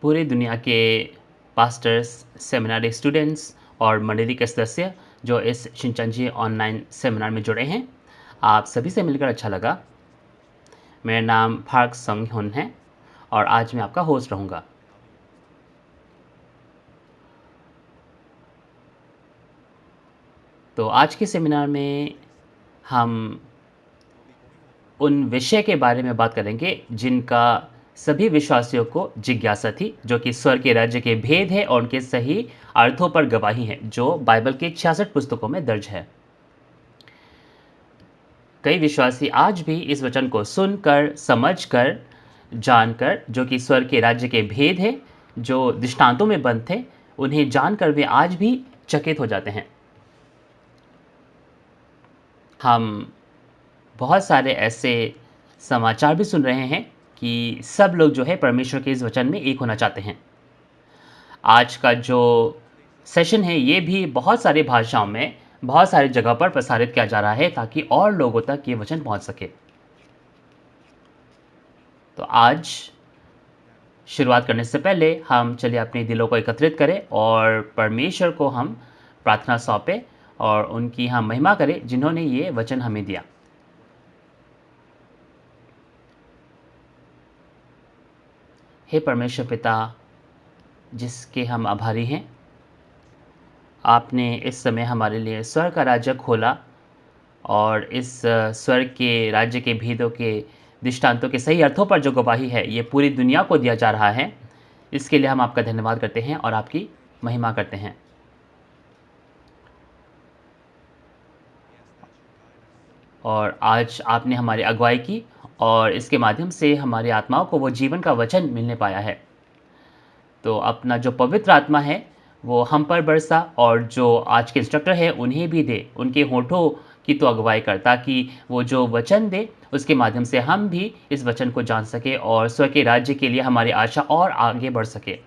पूरी दुनिया के पास्टर्स, सेमिनारी स्टूडेंट्स और मंडली के सदस्य जो इस शिनचैंजी ऑनलाइन सेमिनार में जुड़े हैं, आप सभी से मिलकर अच्छा लगा। मेरा नाम पार्क संग हुन है और आज मैं आपका होस्ट रहूँगा। तो आज के सेमिनार में हम उन विषय के बारे में बात करेंगे जिनका सभी विश्वासियों को जिज्ञासा थी, जो कि स्वर्ग के राज्य के भेद है और उनके सही अर्थों पर गवाही है, जो बाइबल के 66 पुस्तकों में दर्ज है। कई विश्वासी आज भी इस वचन को सुनकर, समझकर, जानकर, जो कि स्वर्ग के राज्य के भेद है, जो दृष्टांतों में बंद थे, उन्हें जानकर वे आज भी चकित हो जाते हैं। हम बहुत सारे ऐसे समाचार भी सुन रहे हैं कि सब लोग जो है परमेश्वर के इस वचन में एक होना चाहते हैं। आज का जो सेशन है ये भी बहुत सारी भाषाओं में, बहुत सारी जगह पर प्रसारित किया जा रहा है ताकि और लोगों तक ये वचन पहुंच सके। तो आज शुरुआत करने से पहले हम चलिए अपने दिलों को एकत्रित करें और परमेश्वर को हम प्रार्थना सौंपें और उनकी हम महिमा करें जिन्होंने ये वचन हमें दिया। हे परमेश्वर पिता, जिसके हम आभारी हैं, आपने इस समय हमारे लिए स्वर्ग का राज्य खोला और इस स्वर्ग के राज्य के भेदों के दृष्टांतों के सही अर्थों पर जो गवाही है ये पूरी दुनिया को दिया जा रहा है। इसके लिए हम आपका धन्यवाद करते हैं और आपकी महिमा करते हैं। और आज आपने हमारी अगुवाई की और इसके माध्यम से हमारी आत्माओं को वो जीवन का वचन मिलने पाया है। तो अपना जो पवित्र आत्मा है वो हम पर बरसा और जो आज के इंस्ट्रक्टर है उन्हें भी दे, उनके होठों की तो अगुवाई कर, ताकि वो जो वचन दे उसके माध्यम से हम भी इस वचन को जान सके और स्वर्ग के राज्य के लिए हमारी आशा और आगे बढ़ सके।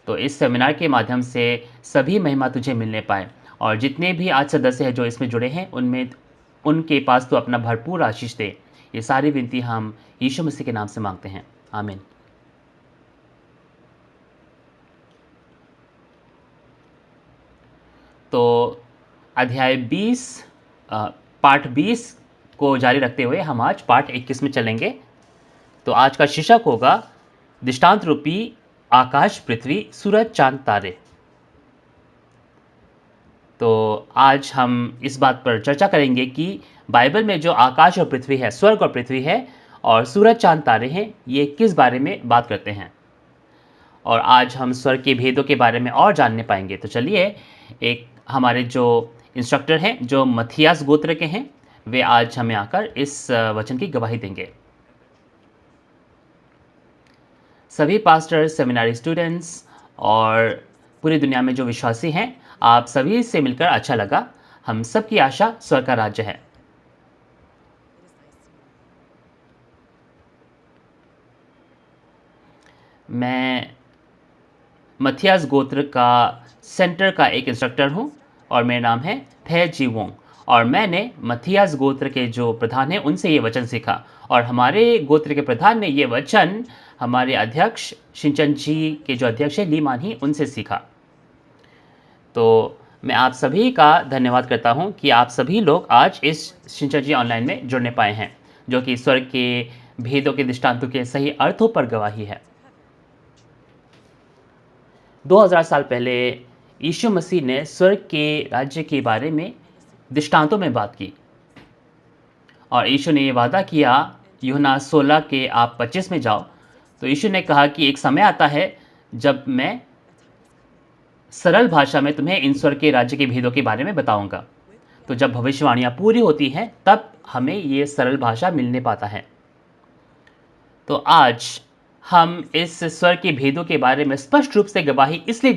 तो इस सेमिनार के माध्यम से सभी महिमा तुझे मिलने पाए और जितने भी आज सदस्य हैं जो इसमें जुड़े हैं उनमें उनके पास तो अपना भरपूर आशीष दे। ये सारी विनती हम यीशु मसीह के नाम से मांगते हैं, आमीन। तो अध्याय 20 पार्ट 20 को जारी रखते हुए हम आज पार्ट 21 में चलेंगे। तो आज का शीर्षक होगा दृष्टांत रूपी आकाश, पृथ्वी, सूरज, चांद, तारे। तो आज हम इस बात पर चर्चा करेंगे कि बाइबल में जो आकाश और पृथ्वी है, स्वर्ग और पृथ्वी है और सूरज, चांद, तारे हैं, ये किस बारे में बात करते हैं। और आज हम स्वर्ग के भेदों के बारे में और जानने पाएंगे। तो चलिए, एक हमारे जो इंस्ट्रक्टर हैं जो मथियास गोत्र के हैं, वे आज हमें आकर इस वचन की गवाही देंगे। सभी पास्टर, सेमिनारी स्टूडेंट्स और पूरी दुनिया में जो विश्वासी हैं, आप सभी से मिलकर अच्छा लगा। हम सब की आशा स्वर्ग का राज्य है। मैं मथियास गोत्र का सेंटर का एक इंस्ट्रक्टर हूँ और मेरा नाम है थे जी वोंग। और मैंने मथियास गोत्र के जो प्रधान हैं उनसे ये वचन सीखा और हमारे गोत्र के प्रधान ने ये वचन हमारे अध्यक्ष शिनचन जी के जो अध्यक्ष हैं ली मान ही, उनसे सीखा। तो मैं आप सभी का धन्यवाद करता हूँ कि आप सभी लोग आज इस शिनचन जी ऑनलाइन में जुड़ने पाए हैं, जो कि स्वर्ग के भेदों के दृष्टांतों के सही अर्थों पर गवाही है। 2000 साल पहले यीशु मसीह ने स्वर्ग के राज्य के बारे में दृष्टांतों में बात की और यीशु ने ये वादा किया, यूहन्ना 16 के आप 25 में जाओ। तो यीशु ने कहा कि एक समय आता है जब मैं सरल भाषा में तुम्हें इन स्वर्ग के राज्य के भेदों के बारे में बताऊंगा। तो जब भविष्यवाणियां पूरी होती हैं तब हमें ये सरल भाषा मिलने पाता है। तो आज हम इस स्वर्ग के भेदों के बारे में स्पष्ट रूप से गवाही इसलिए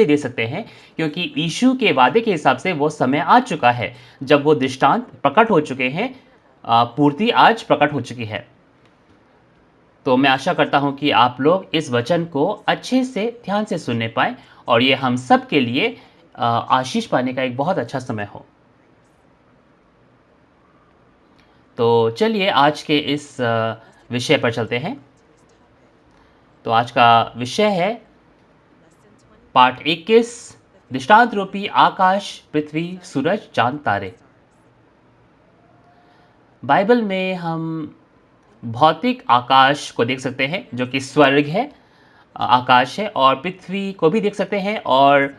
दे सकते हैं क्योंकि यीशु के वादे के हिसाब से वो समय आ चुका है जब वो दृष्टांत प्रकट हो चुके हैं, पूर्ति आज प्रकट हो चुकी है। तो मैं आशा करता हूं कि आप लोग इस वचन को अच्छे से ध्यान से सुनने पाए और ये हम सब के लिए आशीष पाने का एक बहुत अच्छा समय हो। तो चलिए आज के इस विषय पर चलते हैं। तो आज का विषय है पाठ 21, दृष्टांत रूपी आकाश, पृथ्वी, सूरज, चांद, तारे। बाइबल में हम भौतिक आकाश को देख सकते हैं जो कि स्वर्ग है, आकाश है, और पृथ्वी को भी देख सकते हैं, और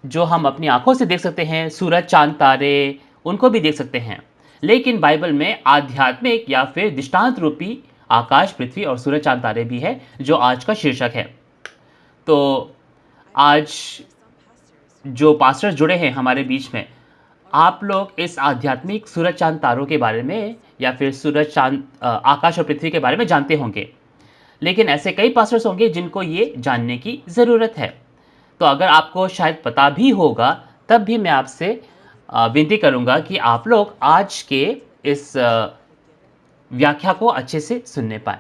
जो हम अपनी आंखों से देख सकते हैं सूरज, चांद, तारे, उनको भी देख सकते हैं। लेकिन बाइबल में आध्यात्मिक या फिर दृष्टांत रूपी आकाश, पृथ्वी और सूरज, चांद, तारे भी है, जो आज का शीर्षक है। तो आज जो पास्टर्स जुड़े हैं हमारे बीच में, आप लोग इस आध्यात्मिक सूरज, चांद, तारों के बारे में या फिर सूरज, चांद, आकाश और पृथ्वी के बारे में जानते होंगे। लेकिन ऐसे कई पास्टर्स होंगे जिनको ये जानने की ज़रूरत है। तो अगर आपको शायद पता भी होगा, तब भी मैं आपसे विनती करूँगा कि आप लोग आज के इस व्याख्या को अच्छे से सुनने पाएँ।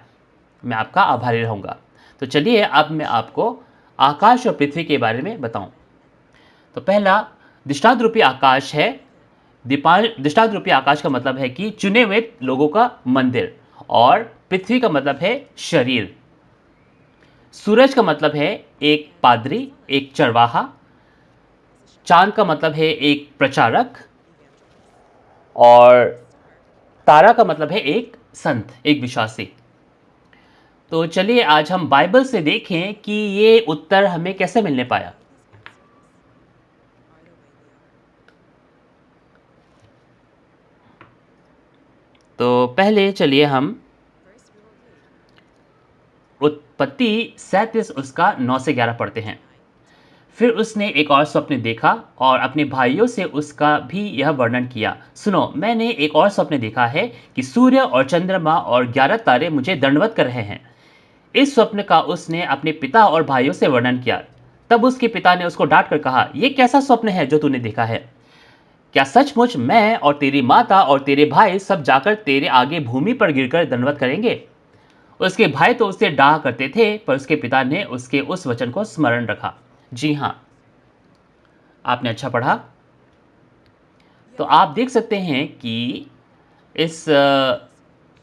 मैं आपका आभारी रहूँगा। तो चलिए अब मैं आपको आकाश और पृथ्वी के बारे में बताऊँ। तो पहला दृष्टांत रूपी आकाश है। दृष्टांत रूपी आकाश का मतलब है कि चुने हुए लोगों का मंदिर, और पृथ्वी का मतलब है शरीर। सूरज का मतलब है एक पादरी, एक चरवाहा। चांद का मतलब है एक प्रचारक, और तारा का मतलब है एक संत, एक विश्वासी। तो चलिए आज हम बाइबल से देखें कि ये उत्तर हमें कैसे मिलने पाया। तो पहले चलिए हम उत्पत्ति 37 उसका 9 से 11 पढ़ते हैं। फिर उसने एक और स्वप्न देखा और अपने भाइयों से उसका भी यह वर्णन किया। सुनो, मैंने एक और स्वप्न देखा है कि सूर्य और चंद्रमा और 11 तारे मुझे दंडवत कर रहे हैं। इस स्वप्न का उसने अपने पिता और भाइयों से वर्णन किया। तब उसके पिता ने उसको डांट कर कहा, यह कैसा स्वप्न है जो तूने देखा है? क्या सचमुच मैं और तेरी माता और तेरे भाई सब जाकर तेरे आगे भूमि पर गिरकर दंडवत करेंगे? उसके भाई तो उससे डाह करते थे, पर उसके पिता ने उसके उस वचन को स्मरण रखा। जी हाँ, आपने अच्छा पढ़ा। तो आप देख सकते हैं कि इस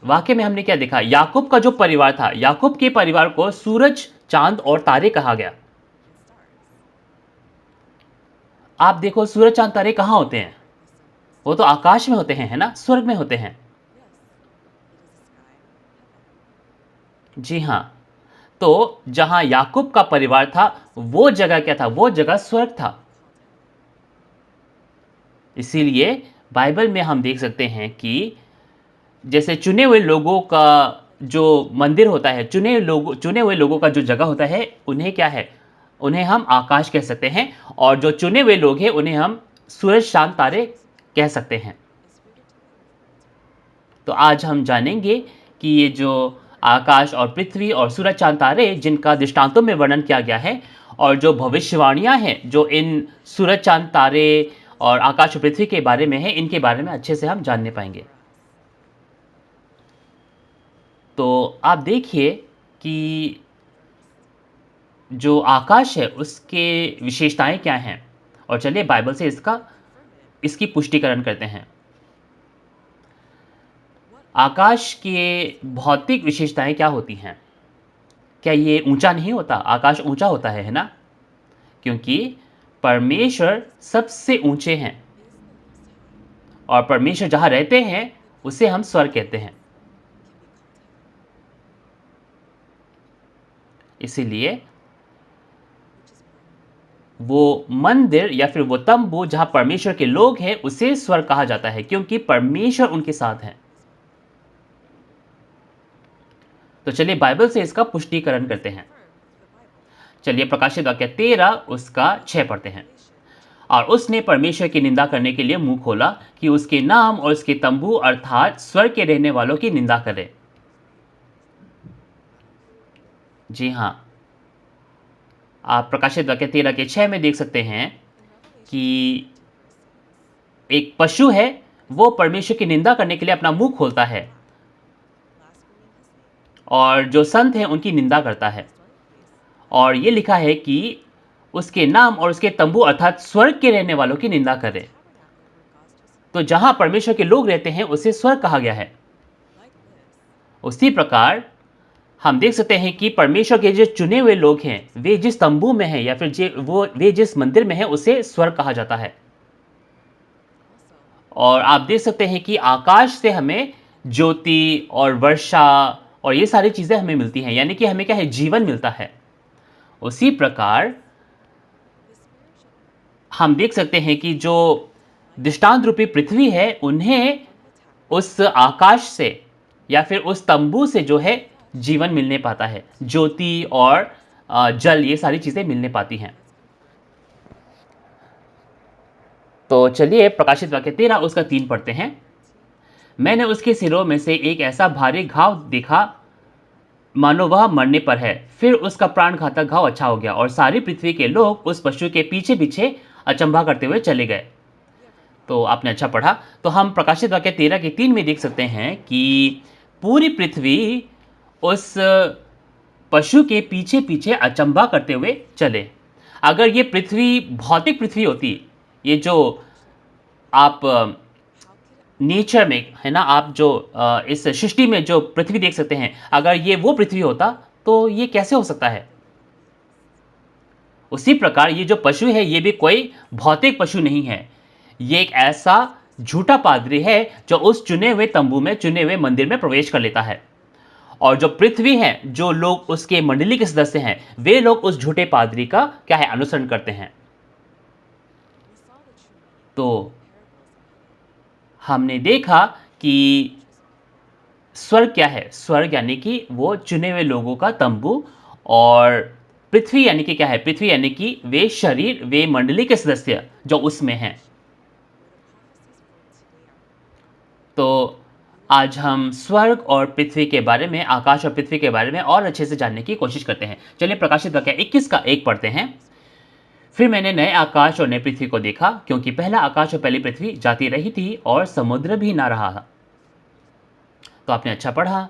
वाक्य में हमने क्या देखा। याकूब का जो परिवार था, याकूब के परिवार को सूरज, चांद और तारे कहा गया। आप देखो, सूरज, चांद, तारे कहाँ होते हैं? वो तो आकाश में होते हैं, है ना, स्वर्ग में होते हैं। जी हाँ। तो जहां याकूब का परिवार था, वो जगह क्या था? वो जगह स्वर्ग था। इसीलिए बाइबल में हम देख सकते हैं कि जैसे चुने हुए लोगों का जो मंदिर होता है, चुने हुए लोगों का जो जगह होता है, उन्हें क्या है? उन्हें हम आकाश कह सकते हैं, और जो चुने हुए लोग हैं उन्हें हम सूरज, चांद, तारे कह सकते हैं। तो आज हम जानेंगे कि ये जो आकाश और पृथ्वी और सूरज, चांद, तारे जिनका दृष्टांतों में वर्णन किया गया है, और जो भविष्यवाणियां हैं जो इन सूरज, चांद, तारे और आकाश और पृथ्वी के बारे में है, इनके बारे में अच्छे से हम जानने पाएंगे। तो आप देखिए कि जो आकाश है उसके विशेषताएं क्या हैं, और चलिए बाइबल से इसकी पुष्टिकरण करते हैं। आकाश के भौतिक विशेषताएं क्या होती हैं? क्या ये ऊंचा नहीं होता? आकाश ऊंचा होता है ना? क्योंकि परमेश्वर सबसे ऊंचे हैं, और परमेश्वर जहां रहते हैं उसे हम स्वर्ग कहते हैं। इसीलिए वो मंदिर या फिर वो तंबू जहां परमेश्वर के लोग हैं, उसे स्वर्ग कहा जाता है, क्योंकि परमेश्वर उनके साथ हैं। तो चलिए बाइबल से इसका पुष्टिकरण करते हैं। चलिए प्रकाशित वाक्य 13 उसका 6 पढ़ते हैं। और उसने परमेश्वर की निंदा करने के लिए मुंह खोला कि उसके नाम और उसके तंबू अर्थात स्वर्ग के रहने वालों की निंदा करे। जी हाँ, आप प्रकाशित वाक्य 13 के 6 में देख सकते हैं कि एक पशु है, वो परमेश्वर की निंदा करने के लिए अपना मुंह खोलता है, और जो संत हैं उनकी निंदा करता है। और ये लिखा है कि उसके नाम और उसके तंबू अर्थात स्वर्ग के रहने वालों की निंदा करे। तो जहां परमेश्वर के लोग रहते हैं उसे स्वर्ग कहा गया है। उसी प्रकार हम देख सकते हैं कि परमेश्वर के जो चुने हुए लोग हैं, वे जिस तंबू में हैं या फिर वे जिस मंदिर में हैं, उसे स्वर्ग कहा जाता है। और आप देख सकते हैं कि आकाश से हमें ज्योति और वर्षा और ये सारी चीज़ें हमें मिलती हैं, यानी कि हमें क्या है, जीवन मिलता है। उसी प्रकार हम देख सकते हैं कि जो दृष्टांत रूपी पृथ्वी है, उन्हें उस आकाश से या फिर उस तंबू से जो है जीवन मिलने पाता है। ज्योति और जल, ये सारी चीज़ें मिलने पाती हैं। तो चलिए प्रकाशित वाक्य 13 उसका 3 पढ़ते हैं। मैंने उसके सिरों में से एक ऐसा भारी घाव देखा मानो वह मरने पर है। फिर उसका प्राणघातक घाव अच्छा हो गया और सारी पृथ्वी के लोग उस पशु के पीछे-पीछे अचंभा करते हुए चले गए। तो आपने अच्छा पढ़ा। तो हम प्रकाशित वाक्य 13 के 3 में देख सकते हैं कि पूरी पृथ्वी उस पशु के पीछे-पीछे अचंभा करते हुए चले। अगर ये पृथ्वी भौतिक पृथ्वी होती, ये जो आप नेचर में, है ना, आप जो इस सृष्टि में जो पृथ्वी देख सकते हैं, अगर ये वो पृथ्वी होता, तो ये कैसे हो सकता है? उसी प्रकार ये जो पशु है, ये भी कोई भौतिक पशु नहीं है। ये एक ऐसा झूठा पादरी है जो उस चुने हुए तंबू में, चुने हुए मंदिर में प्रवेश कर लेता है। और जो पृथ्वी है, जो लोग उसके मंडली के सदस्य हैं, वे लोग उस झूठे पादरी का क्या है, अनुसरण करते हैं। तो हमने देखा कि स्वर्ग क्या है? स्वर्ग यानी कि वो चुने हुए लोगों का तंबू, और पृथ्वी यानी कि क्या है? पृथ्वी यानी कि वे शरीर, वे मंडली के सदस्य जो उसमें हैं। तो आज हम स्वर्ग और पृथ्वी के बारे में, आकाश और पृथ्वी के बारे में और अच्छे से जानने की कोशिश करते हैं। चलिए प्रकाशित वाक्य 21 का 1 पढ़ते हैं। फिर मैंने नए आकाश और नई पृथ्वी को देखा, क्योंकि पहला आकाश और पहली पृथ्वी जाती रही थी और समुद्र भी ना रहा था। तो आपने अच्छा पढ़ा।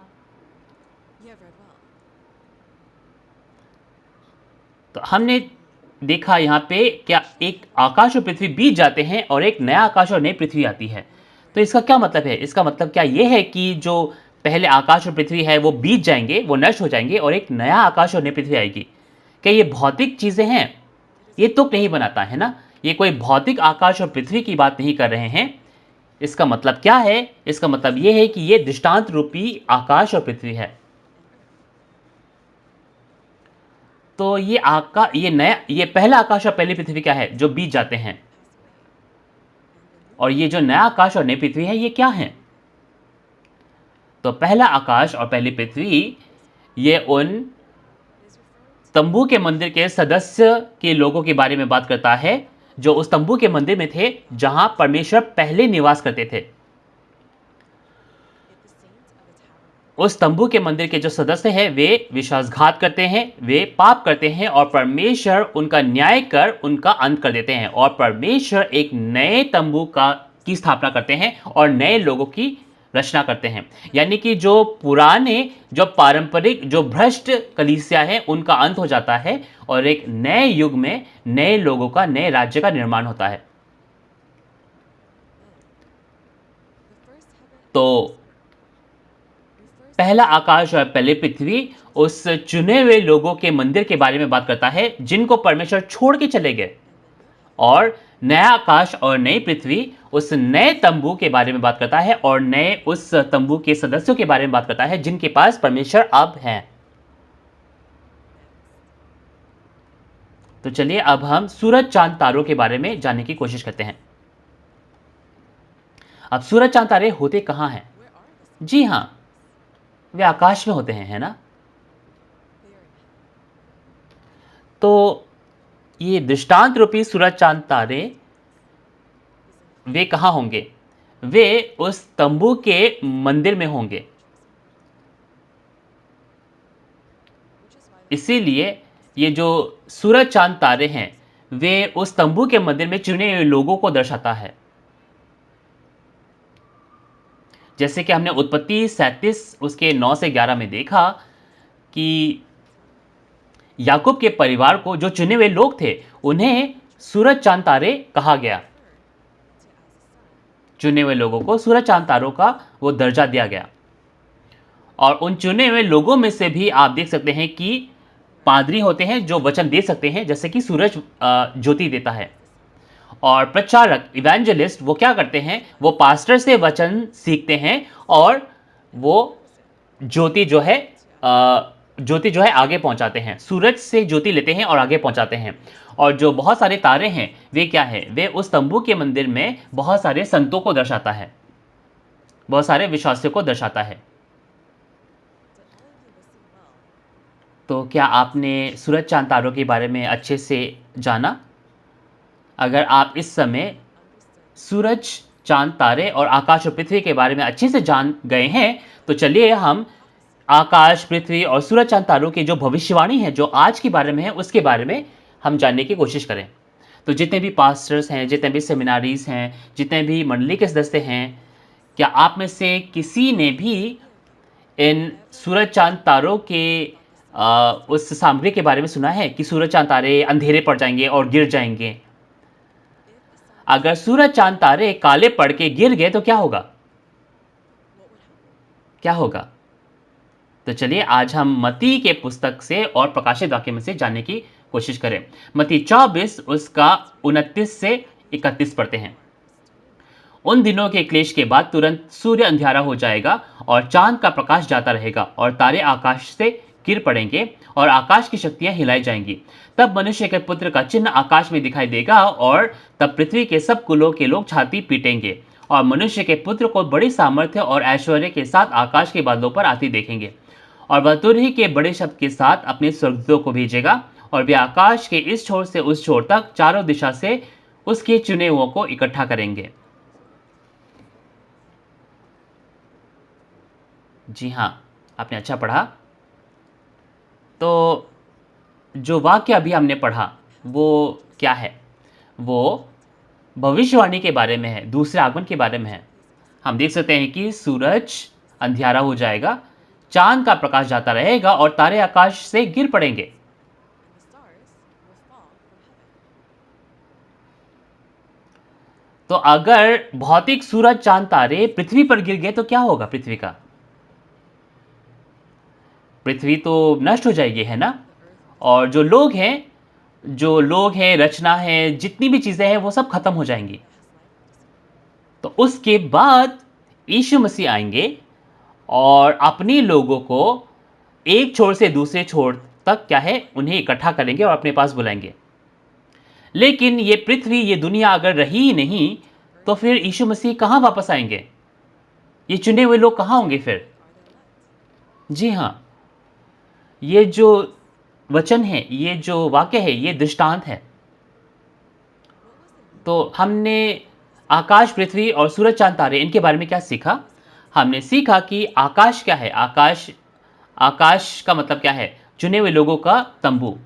तो हमने देखा यहाँ पे क्या एक आकाश और पृथ्वी बीत जाते हैं और एक नया आकाश और नई पृथ्वी आती है। तो इसका क्या मतलब है? इसका मतलब क्या ये है कि जो पहले आकाश और पृथ्वी है वो बीत जाएँगे, वो नष्ट हो जाएँगे और एक नया आकाश और नई पृथ्वी आएगी। क्या ये भौतिक चीज़ें हैं? ये तुक नहीं बनाता, है ना? ये कोई भौतिक आकाश और पृथ्वी की बात नहीं कर रहे हैं। इसका मतलब क्या है? इसका मतलब ये है कि ये दृष्टांत रूपी आकाश और पृथ्वी है। तो ये पहला आकाश और पहली पृथ्वी क्या है? जो बीत जाते हैं। और ये जो नया आकाश और नई पृथ्वी है, ये क्या है? तो पहला आकाश और पहली पृथ्वी, ये उन तंबू के मंदिर के सदस्य के लोगों के बारे में बात करता है, जो उस तंबू के मंदिर में थे, जहां परमेश्वर पहले निवास करते थे। उस तंबू के मंदिर के जो सदस्य हैं, वे विश्वासघात करते हैं, वे पाप करते हैं और परमेश्वर उनका न्याय कर उनका अंत कर देते हैं, और परमेश्वर एक नए तंबू की स्थापना करते हैं और नए लोगों की रचना करते हैं। यानी कि जो पुराने, जो पारंपरिक, जो भ्रष्ट कलीसिया है, उनका अंत हो जाता है और एक नए युग में नए लोगों का, नए राज्य का निर्माण होता है। तो पहला आकाश और पहली पृथ्वी उस चुने हुए लोगों के मंदिर के बारे में बात करता है, जिनको परमेश्वर छोड़ के चले गए। और नया आकाश और नई पृथ्वी उस नए तंबू के बारे में बात करता है और नए उस तंबू के सदस्यों के बारे में बात करता है, जिनके पास परमेश्वर अब है। तो चलिए अब हम सूरज चांद तारों के बारे में जानने की कोशिश करते हैं। अब सूरज चांद तारे होते कहाँ हैं? जी हाँ, वे आकाश में होते हैं, है ना? तो ये दृष्टांत रूपी सूरज चांद तारे वे कहाँ होंगे? वे उस तंबू के मंदिर में होंगे। इसीलिए ये जो सूरज चांद तारे हैं, वे उस तंबू के मंदिर में चुने हुए लोगों को दर्शाता है। जैसे कि हमने उत्पत्ति 37 उसके 9 से 11 में देखा कि याकूब के परिवार को, जो चुने हुए लोग थे, उन्हें सूरज चांद तारे कहा गया। चुने हुए लोगों को सूरज चांद तारों का वो दर्जा दिया गया। और उन चुने हुए लोगों में से भी आप देख सकते हैं कि पादरी होते हैं जो वचन दे सकते हैं, जैसे कि सूरज ज्योति देता है। और प्रचारक इवेंजलिस्ट वो क्या करते हैं, वो पास्टर से वचन सीखते हैं और वो ज्योति जो है ज्योति जो है आगे पहुंचाते हैं। सूरज से ज्योति लेते हैं और आगे पहुंचाते हैं। और जो बहुत सारे तारे हैं वे क्या है, वे उस तंबू के मंदिर में बहुत सारे संतों को दर्शाता है, बहुत सारे विश्वासियों को दर्शाता है। तो क्या आपने सूरज चांद तारों के बारे में अच्छे से जाना? अगर आप इस समय सूरज, चांद, तारे और आकाश और पृथ्वी के बारे में अच्छे से जान गए हैं, तो चलिए हम आकाश, पृथ्वी और सूरज, चांद, तारों की जो भविष्यवाणी है, जो आज के बारे में है, उसके बारे में हम जानने की कोशिश करें। तो जितने भी पास्टर्स हैं, जितने भी सेमिनारीज़ हैं, जितने भी मंडली के सदस्य हैं, क्या आप में से किसी ने भी इन सूरज, चांद, तारों के उस सामग्री के बारे में सुना है कि सूरज, चांद, तारे अंधेरे पड़ जाएँगे और गिर जाएँगे? अगर सूरज, चांद, तारे काले पड़ के गिर गए तो क्या होगा? क्या होगा? तो चलिए आज हम मत्ती के पुस्तक से और प्रकाशित वाक्य में से जानने की कोशिश करें। मत्ती 24 उसका 29 से 31 पढ़ते हैं। उन दिनों के क्लेश के बाद तुरंत सूर्य अंधियारा हो जाएगा और चांद का प्रकाश जाता रहेगा और तारे आकाश से गिर पड़ेंगे और आकाश की शक्तियां हिलाई जाएंगी। तब मनुष्य के पुत्र का चिन्ह आकाश में दिखाई देगा और तब पृथ्वी के सब कुलों के लोग छाती पीटेंगे और मनुष्य के पुत्र को बड़ी सामर्थ्य और ऐश्वर्य के साथ आकाश के बादलों पर आती देखेंगे। और वह तुरही के बड़े शब्द के साथ अपने स्वर्गदूतों को भेजेगा और वे आकाश के इस छोर से उस छोर तक चारों दिशा से उसके चुने हुओं को इकट्ठा करेंगे। जी हाँ, आपने अच्छा पढ़ा। तो जो वाक्य अभी हमने पढ़ा वो क्या है? वो भविष्यवाणी के बारे में है, दूसरे आगमन के बारे में है। हम देख सकते हैं कि सूरज अंधियारा हो जाएगा, चांद का प्रकाश जाता रहेगा और तारे आकाश से गिर पड़ेंगे। तो अगर भौतिक सूरज, चांद, तारे पृथ्वी पर गिर गए तो क्या होगा पृथ्वी का? पृथ्वी तो नष्ट हो जाएगी, है ना? और जो लोग हैं, रचना है, जितनी भी चीज़ें हैं वो सब खत्म हो जाएंगी। तो उसके बाद यीशु मसीह आएंगे और अपने लोगों को एक छोर से दूसरे छोर तक क्या है, उन्हें इकट्ठा करेंगे और अपने पास बुलाएंगे। लेकिन ये पृथ्वी, ये दुनिया अगर रही ही नहीं तो फिर यीशु मसीह कहाँ वापस आएंगे? ये चुने हुए लोग कहाँ होंगे फिर? जी हाँ, ये जो वचन है, ये जो वाक्य है, ये दृष्टांत है। तो हमने आकाश, पृथ्वी और सूरज, चांद, तारे इनके बारे में क्या सीखा? हमने सीखा कि आकाश क्या है? आकाश का मतलब क्या है? चुने हुए लोगों का तंबू।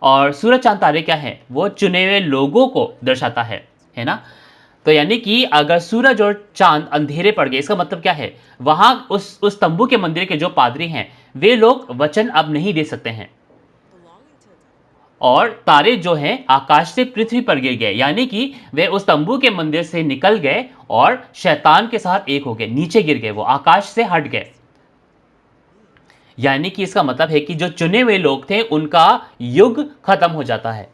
और सूरज, चांद, तारे क्या है? वो चुने हुए लोगों को दर्शाता है ना? तो यानी कि अगर सूरज और चांद अंधेरे पड़ गए, इसका मतलब क्या है? वहां उस तंबू के मंदिर के जो पादरी हैं, वे लोग वचन अब नहीं दे सकते हैं। और तारे जो हैं आकाश से पृथ्वी पर गिर गए, यानी कि वे उस तंबू के मंदिर से निकल गए और शैतान के साथ एक हो गए, नीचे गिर गए, वो आकाश से हट गए। यानी कि इसका मतलब है कि जो चुने हुए लोग थे उनका युग खत्म हो जाता है।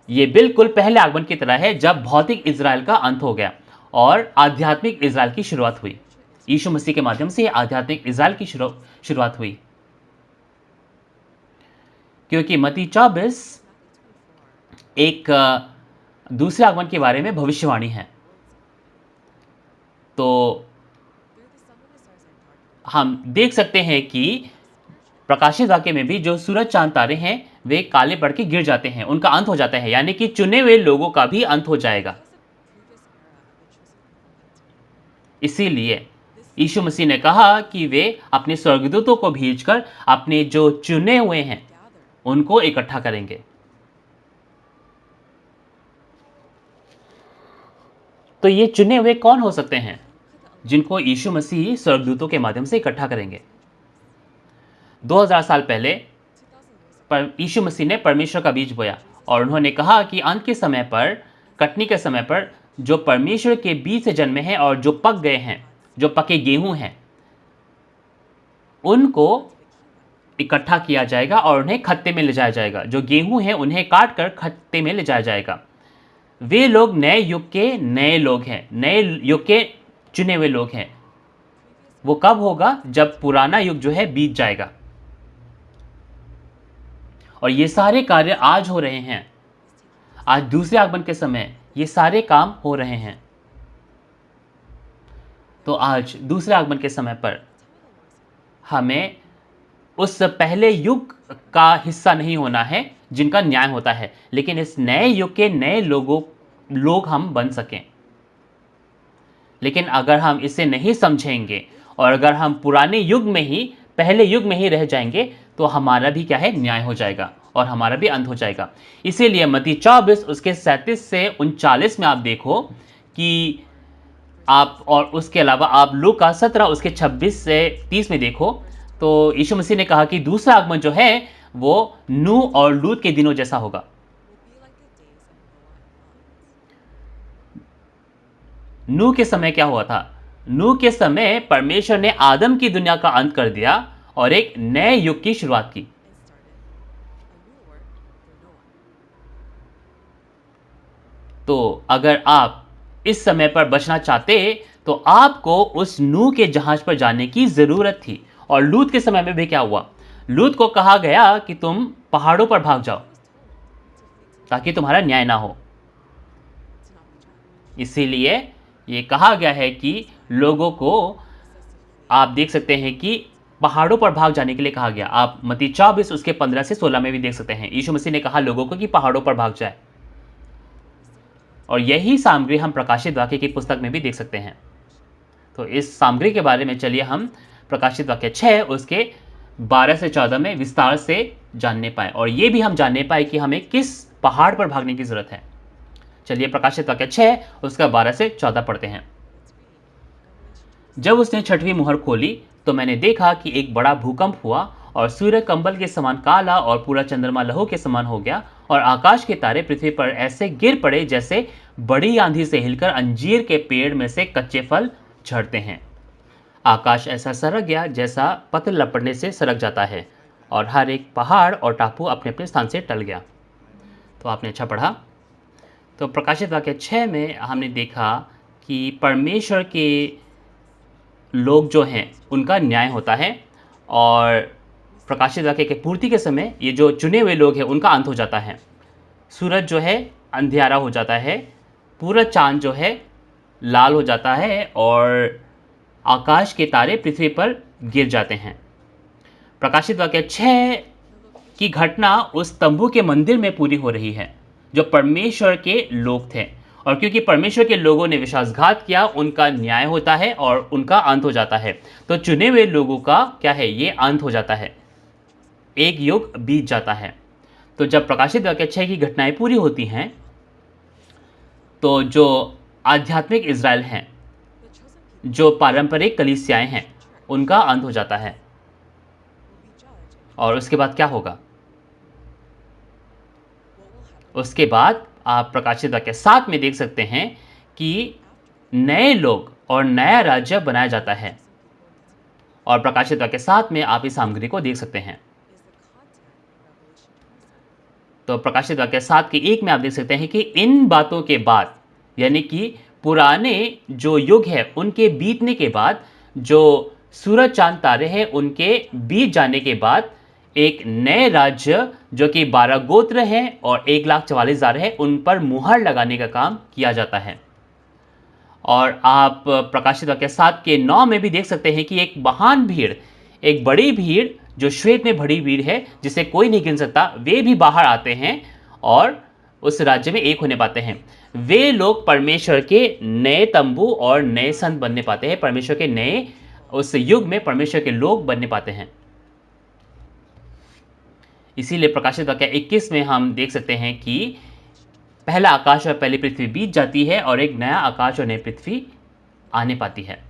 ये बिल्कुल पहले आगमन की तरह है जब भौतिक इज़राइल का अंत हो गया और आध्यात्मिक इज़राइल की शुरुआत हुई। यीशु मसीह के माध्यम से आध्यात्मिक इज़राइल की शुरुआत हुई। क्योंकि मत्ती 24 एक दूसरे आगमन के बारे में भविष्यवाणी है। तो हम देख सकते हैं कि प्रकाशित वाक्य में भी जो सूरज, चांद, तारे हैं वे काले पड़ के गिर जाते हैं, उनका अंत हो जाता है, यानी कि चुने हुए लोगों का भी अंत हो जाएगा। इसीलिए यीशु मसीह ने कहा कि वे अपने स्वर्गदूतों को भेजकर अपने जो चुने हुए हैं उनको इकट्ठा करेंगे। तो ये चुने हुए कौन हो सकते हैं जिनको यीशु मसीह स्वर्गदूतों के माध्यम से इकट्ठा करेंगे? 2000 साल पहले यीशु मसीह ने परमेश्वर का बीज बोया और उन्होंने कहा कि अंत के समय पर, कटनी के समय पर, जो परमेश्वर के बीज से जन्मे हैं और जो पक गए हैं, जो पके गेहूं हैं, उनको इकट्ठा किया जाएगा और उन्हें खत्ते में ले जाया जाएगा। जो गेहूं है उन्हें काट कर खत्ते में ले जाया जाएगा। वे लोग नए युग के नए लोग हैं, नए युग के चुने हुए लोग हैं। वो कब होगा? जब पुराना युग जो है बीत जाएगा। और ये सारे कार्य आज हो रहे हैं। आज दूसरे आगमन के समय ये सारे काम हो रहे हैं। तो आज दूसरे आगमन के समय पर हमें उस पहले युग का हिस्सा नहीं होना है जिनका न्याय होता है, लेकिन इस नए युग के नए लोग हम बन सकें। लेकिन अगर हम इसे नहीं समझेंगे और अगर हम पुराने युग में ही, पहले युग में ही रह जाएंगे, तो हमारा भी क्या है? न्याय हो जाएगा और हमारा भी अंत हो जाएगा। इसीलिए मत्ती 24 उसके 37 से 39 में आप देखो कि आप, और उसके अलावा आप लूका 17 उसके 26 से 30 में देखो, तो यीशु मसीह ने कहा कि दूसरा आगमन जो है वो नूह और लूत के दिनों जैसा होगा। नूह के समय क्या हुआ था? नूह के समय परमेश्वर ने आदम की दुनिया का अंत कर दिया और एक नए युग की शुरुआत की। तो अगर आप इस समय पर बचना चाहते तो आपको उस नूह के जहाज पर जाने की जरूरत थी। और लूत के समय में भी क्या हुआ? लूत को कहा गया कि तुम पहाड़ों पर भाग जाओ ताकि तुम्हारा न्याय ना हो। इसीलिए ये कहा गया है कि लोगों को, आप देख सकते हैं कि पहाड़ों पर भाग जाने के लिए कहा गया। आप मत्ती 24 उसके 15 से 16 में भी देख सकते हैं। यीशु मसीह ने कहा लोगों को कि पहाड़ों पर भाग जाए। और यही सामग्री हम प्रकाशित वाक्य की पुस्तक में भी देख सकते हैं। तो इस सामग्री के बारे में चलिए हम प्रकाशित वाक्य 6 उसके 12 से 14 में विस्तार से जानने पाए, और ये भी हम जानने पाए कि हमें किस पहाड़ पर भागने की जरूरत है। चलिए प्रकाशित वाक्य 6 उसका 12 से 14 पढ़ते हैं। जब उसने छठवीं मुहर खोली तो मैंने देखा कि एक बड़ा भूकंप हुआ और सूर्य कंबल के समान काला और पूरा चंद्रमा लहू के समान हो गया, और आकाश के तारे पृथ्वी पर ऐसे गिर पड़े जैसे बड़ी आंधी से हिलकर अंजीर के पेड़ में से कच्चे फल झड़ते हैं। आकाश ऐसा सरक गया जैसा पत्र लपटने से सरक जाता है, और हर एक पहाड़ और टापू अपने अपने स्थान से टल गया। तो आपने अच्छा पढ़ा। तो प्रकाशित वाक्य 6 में हमने देखा कि परमेश्वर के लोग जो हैं उनका न्याय होता है, और प्रकाशित वाक्य के पूर्ति के समय ये जो चुने हुए लोग हैं उनका अंत हो जाता है। सूरज जो है अंधियारा हो जाता है, पूरा चांद जो है लाल हो जाता है, और आकाश के तारे पृथ्वी पर गिर जाते हैं। प्रकाशित वाक्य 6 की घटना उस तंबू के मंदिर में पूरी हो रही है जो परमेश्वर के लोग थे, और क्योंकि परमेश्वर के लोगों ने विश्वासघात किया, उनका न्याय होता है और उनका अंत हो जाता है। तो चुने हुए लोगों का क्या है? ये अंत हो जाता है, एक युग बीत जाता है। तो जब प्रकाशित वाक्य 6 की घटनाएं पूरी होती हैं, तो जो आध्यात्मिक इज़राइल हैं, जो पारंपरिक कलीसियाएं हैं, उनका अंत हो जाता है। और उसके बाद क्या होगा? उसके बाद आप प्रकाशित वाक्य 7 में देख सकते हैं कि नए लोग और नया राज्य बनाया जाता है, और प्रकाशित वाक्य 7 में आप इस सामग्री को देख सकते हैं। तो प्रकाशित वाक्य 7 के 1 में आप देख सकते हैं कि इन बातों के बाद, यानी कि पुराने जो युग है उनके बीतने के बाद, जो सूरज चांद तारे हैं उनके बीत जाने के बाद, एक नए राज्य जो कि 12 गोत्र हैं और 1,44,000 है, उन पर मुहर लगाने का काम किया जाता है। और आप प्रकाशित वाक्य 7 के 9 में भी देख सकते हैं कि एक महान भीड़, एक बड़ी भीड़ जो श्वेत में बड़ी भीड़ है जिसे कोई नहीं गिन सकता, वे भी बाहर आते हैं और उस राज्य में एक होने पाते हैं। वे लोग परमेश्वर के नए तंबू और नए संत बनने पाते हैं, परमेश्वर के नए उस युग में परमेश्वर के लोग बनने पाते हैं। इसीलिए प्रकाशित वाक्य 21 में हम देख सकते हैं कि पहला आकाश और पहली पृथ्वी बीत जाती है और एक नया आकाश और नई पृथ्वी आने पाती है।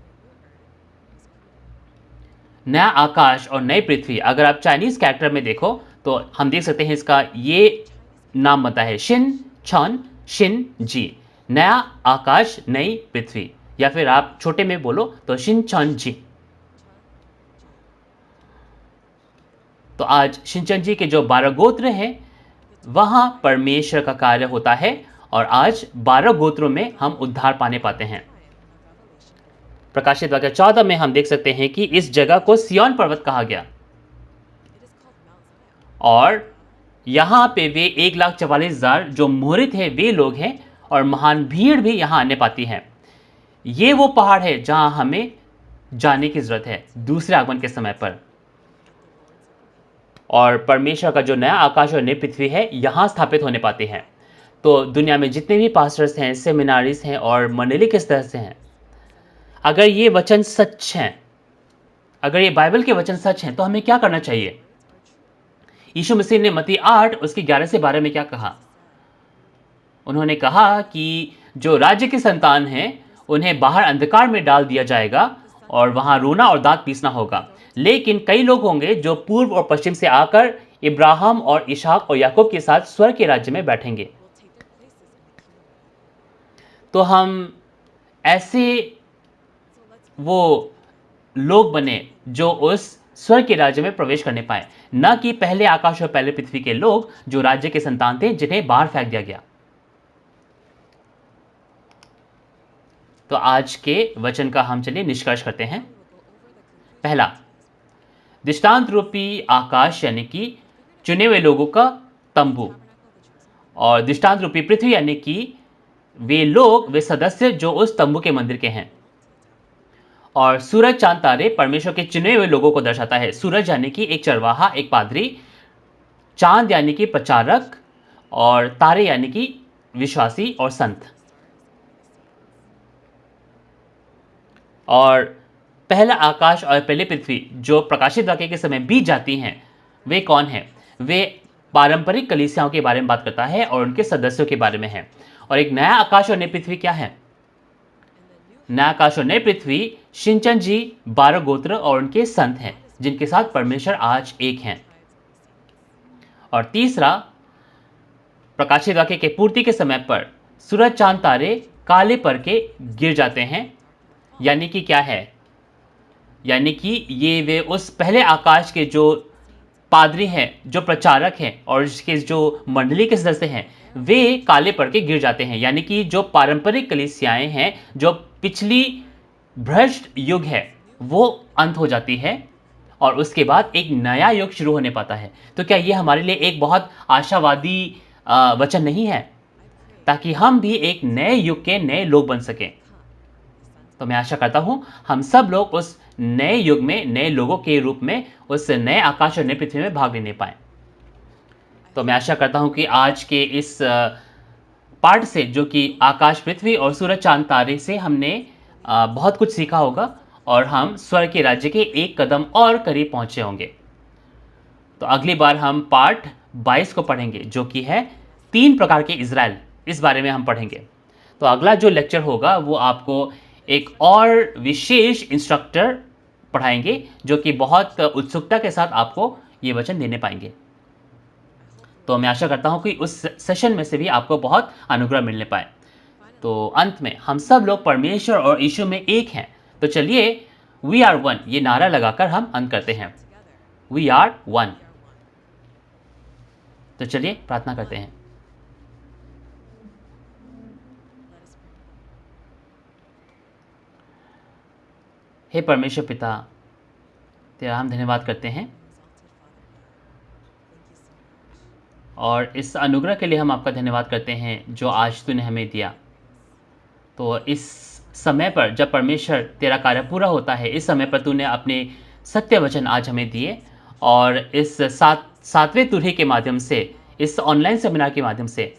नया आकाश और नई पृथ्वी, अगर आप चाइनीज कैरेक्टर में देखो तो हम देख सकते हैं इसका ये नाम बनता है शिन छन शिन जी, नया आकाश नई पृथ्वी, या फिर आप छोटे में बोलो तो शिन छन जी। तो आज शिनचन जी के जो 12 गोत्र हैं, वहाँ परमेश्वर का कार्य होता है और आज 12 गोत्रों में हम उद्धार पाने पाते हैं। प्रकाशित वाक्य 14 में हम देख सकते हैं कि इस जगह को सिय्योन पर्वत कहा गया और यहाँ पे वे 1,44,000 जो मोहरित है वे लोग हैं और महान भीड़ भी यहाँ आने पाती है। ये वो पहाड़ है जहाँ हमें जाने की जरूरत है दूसरे आगमन के समय पर। और परमेश्वर का जो नया आकाश और नई पृथ्वी है यहाँ स्थापित होने पाते हैं। तो दुनिया में जितने भी पास्टर्स हैं, सेमिनारिस्ट हैं और मंडली किस तरह से हैं, अगर ये वचन सच हैं, अगर ये बाइबल के वचन सच हैं, तो हमें क्या करना चाहिए? यीशु मसीह ने मत्ती 8 उसके 11 से 12 में क्या कहा? उन्होंने कहा कि जो राज्य की संतान हैं उन्हें बाहर अंधकार में डाल दिया जाएगा और वहां रोना और दांत पीसना होगा। लेकिन कई लोग होंगे जो पूर्व और पश्चिम से आकर इब्राहिम और इसहाक और याकूब के साथ स्वर्ग के राज्य में बैठेंगे। तो हम ऐसे वो लोग बने जो उस स्वर्ग के राज्य में प्रवेश करने पाए, न कि पहले आकाश और पहले पृथ्वी के लोग जो राज्य के संतान थे जिन्हें बाहर फेंक दिया गया। तो आज के वचन का हम चलिए निष्कर्ष करते हैं। पहला, दृष्टांत रूपी आकाश यानी कि चुने हुए लोगों का तंबू, और दृष्टांत रूपी पृथ्वी यानी कि वे लोग, वे सदस्य जो उस तंबू के मंदिर के हैं। और सूरज चांद तारे परमेश्वर के चुने हुए लोगों को दर्शाता है। सूरज यानी कि एक चरवाहा, एक पादरी, चांद यानी कि प्रचारक, और तारे यानी कि विश्वासी और संत। और पहला आकाश और पहली पृथ्वी जो प्रकाशित वाक्य के समय बीत जाती हैं, वे कौन हैं? वे पारंपरिक कलीसियाओं के बारे में बात करता है और उनके सदस्यों के बारे में है। और एक नया आकाश और नई पृथ्वी क्या है? नया आकाश और नई पृथ्वी शिनचन जी, 12 गोत्र और उनके संत हैं जिनके साथ परमेश्वर आज एक हैं। और तीसरा, प्रकाशित वाक्य के पूर्ति के समय पर सूरज चांद तारे काले पर के गिर जाते हैं। यानी कि क्या है? यानी कि ये वे उस पहले आकाश के जो पादरी हैं, जो प्रचारक हैं और इसके जो मंडली के सदस्य हैं, वे काले पड़ के गिर जाते हैं। यानी कि जो पारंपरिक कलीसियाएं हैं, जो पिछली भ्रष्ट युग है, वो अंत हो जाती है और उसके बाद एक नया युग शुरू होने पाता है। तो क्या ये हमारे लिए एक बहुत आशावादी वचन नहीं है, ताकि हम भी एक नए युग के नए लोग बन सकें? तो मैं आशा करता हूं हम सब लोग उस नए युग में नए लोगों के रूप में उस नए आकाश और नई पृथ्वी में भाग लेने पाए। तो मैं आशा करता हूं कि आज के इस पाठ से, जो कि आकाश, पृथ्वी और सूरज चांद तारे से, हमने बहुत कुछ सीखा होगा और हम स्वर्ग के राज्य के एक कदम और करीब पहुंचे होंगे। तो अगली बार हम पाठ 22 को पढ़ेंगे, जो कि है 3 प्रकार के इज़राइल। इस बारे में हम पढ़ेंगे। तो अगला जो लेक्चर होगा वो आपको एक और विशेष इंस्ट्रक्टर पढ़ाएंगे, जो कि बहुत उत्सुकता के साथ आपको ये वचन देने पाएंगे। तो मैं आशा करता हूँ कि उस सेशन में से भी आपको बहुत अनुग्रह मिलने पाए। तो अंत में हम सब लोग परमेश्वर और यीशु में एक हैं। तो चलिए वी आर वन ये नारा लगाकर हम अंत करते हैं। We are one. तो चलिए प्रार्थना करते हैं। हे परमेश्वर पिता, तेरा हम धन्यवाद करते हैं और इस अनुग्रह के लिए हम आपका धन्यवाद करते हैं जो आज तूने हमें दिया। तो इस समय पर जब परमेश्वर तेरा कार्य पूरा होता है, इस समय पर तूने अपने सत्य वचन आज हमें दिए और इस सातवें तुरही के माध्यम से, इस ऑनलाइन सेमिनार के माध्यम से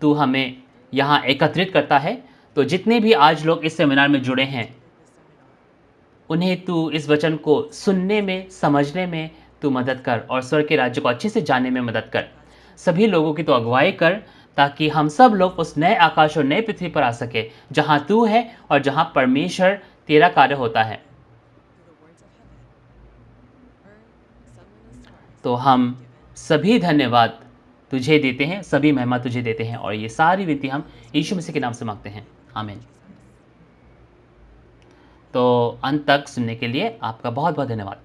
तू हमें यहाँ एकत्रित करता है। तो जितने भी आज लोग इस सेमिनार में जुड़े हैं, उन्हें तू इस वचन को सुनने में, समझने में तू मदद कर और स्वर्ग के राज्य को अच्छे से जानने में मदद कर। सभी लोगों की तो अगुवाई कर, ताकि हम सब लोग उस नए आकाश और नए पृथ्वी पर आ सके जहाँ तू है और जहाँ परमेश्वर तेरा कार्य होता है। तो हम सभी धन्यवाद तुझे देते हैं, सभी महिमा तुझे देते हैं और ये सारी विनती हम यीशु मसीह के नाम से मांगते हैं। आमीन। तो अंत तक सुनने के लिए आपका बहुत बहुत धन्यवाद।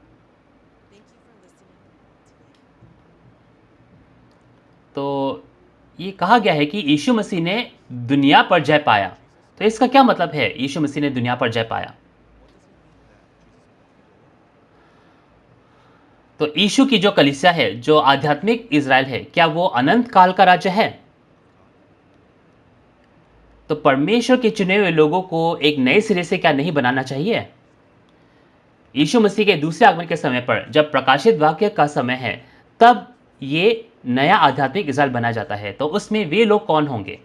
तो ये कहा गया है कि यीशु मसीह ने दुनिया पर जय पाया। तो इसका क्या मतलब है यीशु मसीह ने दुनिया पर जय पाया? तो यीशु की जो कलीसिया है, जो आध्यात्मिक इज़राइल है, क्या वो अनंत काल का राज्य है? तो परमेश्वर के चुने हुए लोगों को एक नए सिरे से क्या नहीं बनाना चाहिए? यीशु मसीह के दूसरे आगमन के समय पर जब प्रकाशित वाक्य का समय है, तब ये नया आध्यात्मिक इज़राइल बनाया जाता है। तो उसमें वे लोग कौन होंगे?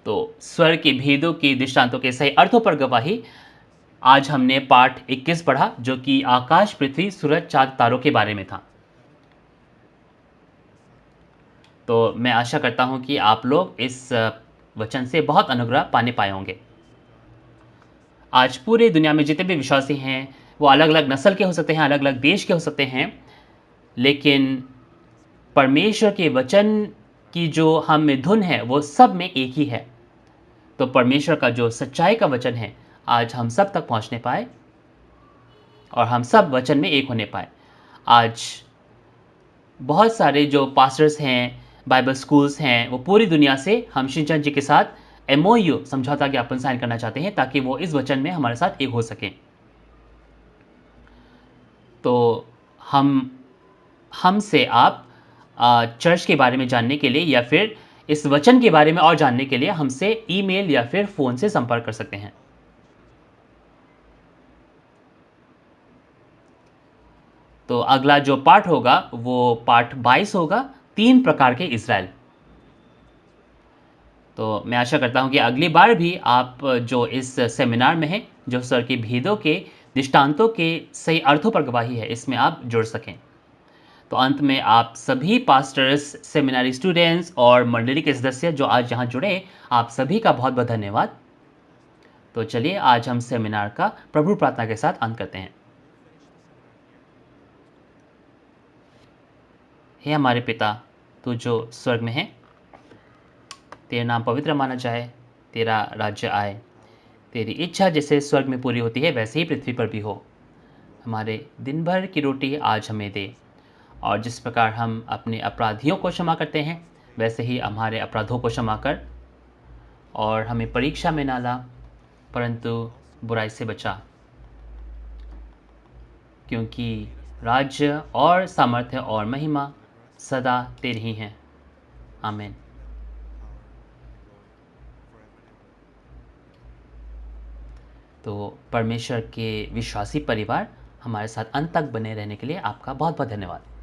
तो स्वर्ग के भेदों की दृष्टांतों के सही अर्थों पर गवाही आज हमने पाठ 21 पढ़ा, जो कि आकाश, पृथ्वी, सूरज, चाँद, तारों के बारे में था। तो मैं आशा करता हूँ कि आप लोग इस वचन से बहुत अनुग्रह पाने पाए होंगे। आज पूरे दुनिया में जितने भी विश्वासी हैं, वो अलग-अलग नस्ल के हो सकते हैं, अलग-अलग देश के हो सकते हैं, लेकिन परमेश्वर के वचन की जो हम में धुन है, वो सब में एक ही है। तो परमेश्वर का जो सच्चाई का वचन है, आज हम सब तक पहुँचने पाए और हम सब वचन में एक होने पाए। आज बहुत सारे जो पास्टर्स हैं, बाइबल स्कूल्स हैं, वो पूरी दुनिया से हम शिनचैन जी के साथ एमओयू समझौता ज्ञापन साइन करना चाहते हैं, ताकि वो इस वचन में हमारे साथ एक हो सकें। तो हम हमसे आप चर्च के बारे में जानने के लिए या फिर इस वचन के बारे में और जानने के लिए हमसे ईमेल या फिर फ़ोन से संपर्क कर सकते हैं। तो अगला जो पाठ होगा, वो पाठ 22 होगा, 3 प्रकार के इज़राइल। तो मैं आशा करता हूँ कि अगली बार भी आप जो इस सेमिनार में हैं, जो स्वर के भेदों के दृष्टांतों के सही अर्थों पर गवाही है, इसमें आप जुड़ सकें। तो अंत में आप सभी पास्टर्स, सेमिनारी स्टूडेंट्स और मंडली के सदस्य जो आज यहाँ जुड़े, आप सभी का बहुत-बहुत धन्यवाद। तो चलिए आज हम सेमिनार का प्रभु प्रार्थना के साथ अंत करते हैं। हे हमारे पिता, तू जो स्वर्ग में है, तेरा नाम पवित्र माना जाए, तेरा राज्य आए, तेरी इच्छा जैसे स्वर्ग में पूरी होती है, वैसे ही पृथ्वी पर भी हो। हमारे दिन भर की रोटी आज हमें दे, और जिस प्रकार हम अपने अपराधियों को क्षमा करते हैं, वैसे ही हमारे अपराधों को क्षमा कर, और हमें परीक्षा में ना ला, परंतु बुराई से बचा, क्योंकि राज्य और सामर्थ्य और महिमा सदा तेरी ही हैं। आमीन। तो परमेश्वर के विश्वासी परिवार हमारे साथ अंत तक बने रहने के लिए आपका बहुत बहुत धन्यवाद।